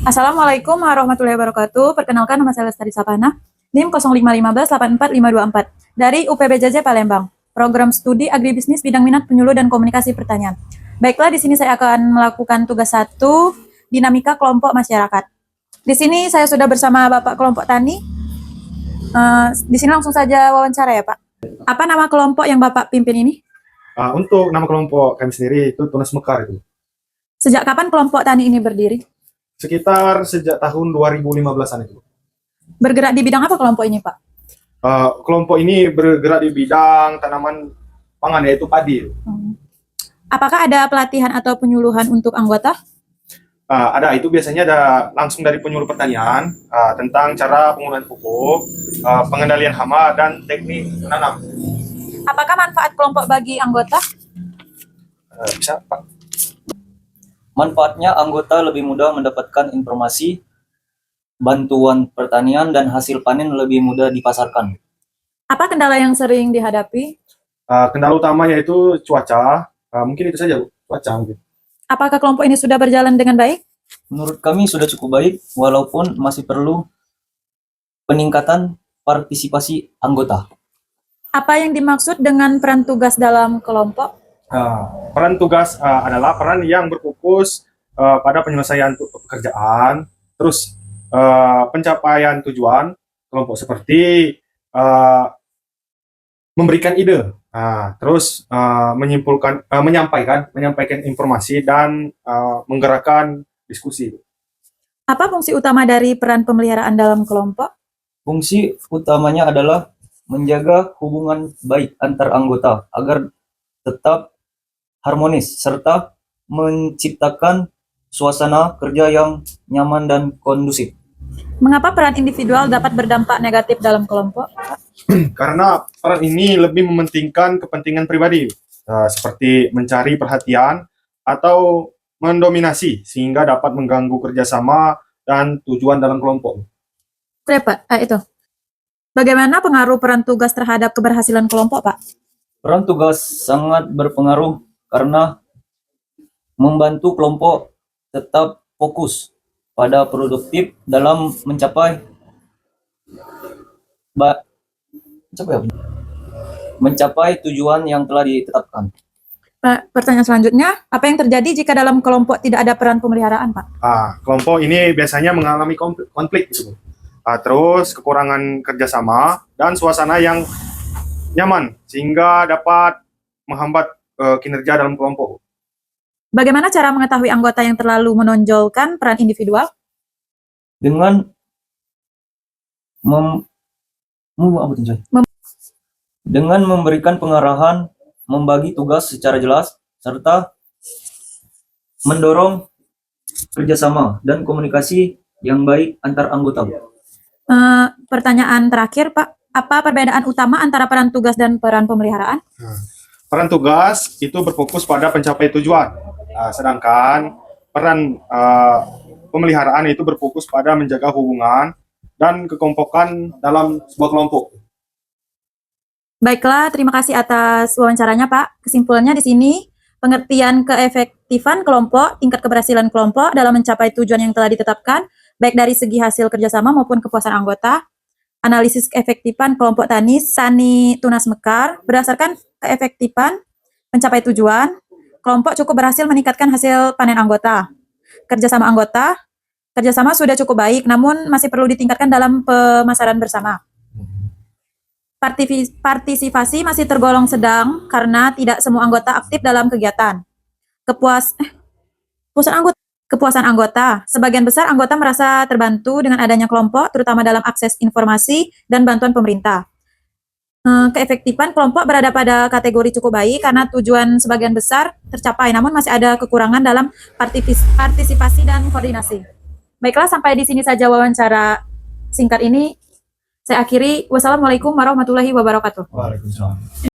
Assalamualaikum warahmatullahi wabarakatuh. Perkenalkan, nama saya Lestari Sapana, NIM 0515845244 dari UPBJJ Palembang, Program Studi Agribisnis Bidang Minat Penyuluh dan Komunikasi Pertanian. Baiklah, di sini saya akan melakukan tugas 1, dinamika kelompok masyarakat. Di sini saya sudah bersama Bapak kelompok tani. Di sini langsung saja wawancara ya, Pak. Apa nama kelompok yang Bapak pimpin ini? Untuk nama kelompok kami sendiri itu Tunas Mekar itu. Sejak kapan kelompok tani ini berdiri? Sekitar sejak tahun 2015-an itu. Bergerak di bidang apa kelompok ini, Pak? Kelompok ini bergerak di bidang tanaman pangan, yaitu padi. Apakah ada pelatihan atau penyuluhan untuk anggota? Ada, itu biasanya ada langsung dari penyuluh pertanian tentang cara penggunaan pupuk, pengendalian hama, dan teknik menanam. Apakah manfaat kelompok bagi anggota? Bisa, Pak? Manfaatnya, anggota lebih mudah mendapatkan informasi, bantuan pertanian, dan hasil panen lebih mudah dipasarkan. Apa kendala yang sering dihadapi? Kendala utamanya itu cuaca. Mungkin itu saja, Bu. Cuaca mungkin. Apakah kelompok ini sudah berjalan dengan baik? Menurut kami sudah cukup baik, walaupun masih perlu peningkatan partisipasi anggota. Apa yang dimaksud dengan peran tugas dalam kelompok? Peran tugas adalah peran yang berfokus pada penyelesaian pekerjaan, terus pencapaian tujuan kelompok seperti memberikan ide, terus menyampaikan informasi dan menggerakkan diskusi. Apa fungsi utama dari peran pemeliharaan dalam kelompok? Fungsi utamanya adalah menjaga hubungan baik antar anggota agar tetap harmonis, serta menciptakan suasana kerja yang nyaman dan kondusif. Mengapa peran individual dapat berdampak negatif dalam kelompok? Karena peran ini lebih mementingkan kepentingan pribadi, seperti mencari perhatian atau mendominasi, sehingga dapat mengganggu kerjasama dan tujuan dalam kelompok. Oke, Pak. Itu. Bagaimana pengaruh peran tugas terhadap keberhasilan kelompok, Pak? Peran tugas sangat berpengaruh karena membantu kelompok tetap fokus pada produktif dalam mencapai tujuan yang telah ditetapkan. Pak, pertanyaan selanjutnya, apa yang terjadi jika dalam kelompok tidak ada peran pemeliharaan, Pak? Kelompok ini biasanya mengalami konflik, gitu. Terus kekurangan kerjasama dan suasana yang nyaman, sehingga dapat menghambat kinerja dalam kelompok. Bagaimana cara mengetahui anggota yang terlalu menonjolkan peran individual? Dengan dengan memberikan pengarahan, membagi tugas secara jelas, serta mendorong kerjasama dan komunikasi yang baik antar anggota. Pertanyaan terakhir, Pak. Apa perbedaan utama antara peran tugas dan peran pemeliharaan? Peran tugas itu berfokus pada pencapaian tujuan, sedangkan peran pemeliharaan itu berfokus pada menjaga hubungan dan kekompokan dalam sebuah kelompok. Baiklah, terima kasih atas wawancaranya, Pak. Kesimpulannya di sini, pengertian keefektifan kelompok, tingkat keberhasilan kelompok dalam mencapai tujuan yang telah ditetapkan, baik dari segi hasil kerjasama maupun kepuasan anggota. Analisis keefektifan kelompok tani Sani Tunas Mekar, berdasarkan keefektifan mencapai tujuan, kelompok cukup berhasil meningkatkan hasil panen anggota. Kerjasama sudah cukup baik, namun masih perlu ditingkatkan dalam pemasaran bersama. Partisipasi masih tergolong sedang karena tidak semua anggota aktif dalam kegiatan. Kepuasan anggota. Sebagian besar anggota merasa terbantu dengan adanya kelompok, terutama dalam akses informasi dan bantuan pemerintah. Keefektifan kelompok berada pada kategori cukup baik karena tujuan sebagian besar tercapai, namun masih ada kekurangan dalam partisipasi dan koordinasi. Baiklah, sampai di sini saja wawancara singkat ini. Saya akhiri. Wassalamualaikum warahmatullahi wabarakatuh. Waalaikumsalam.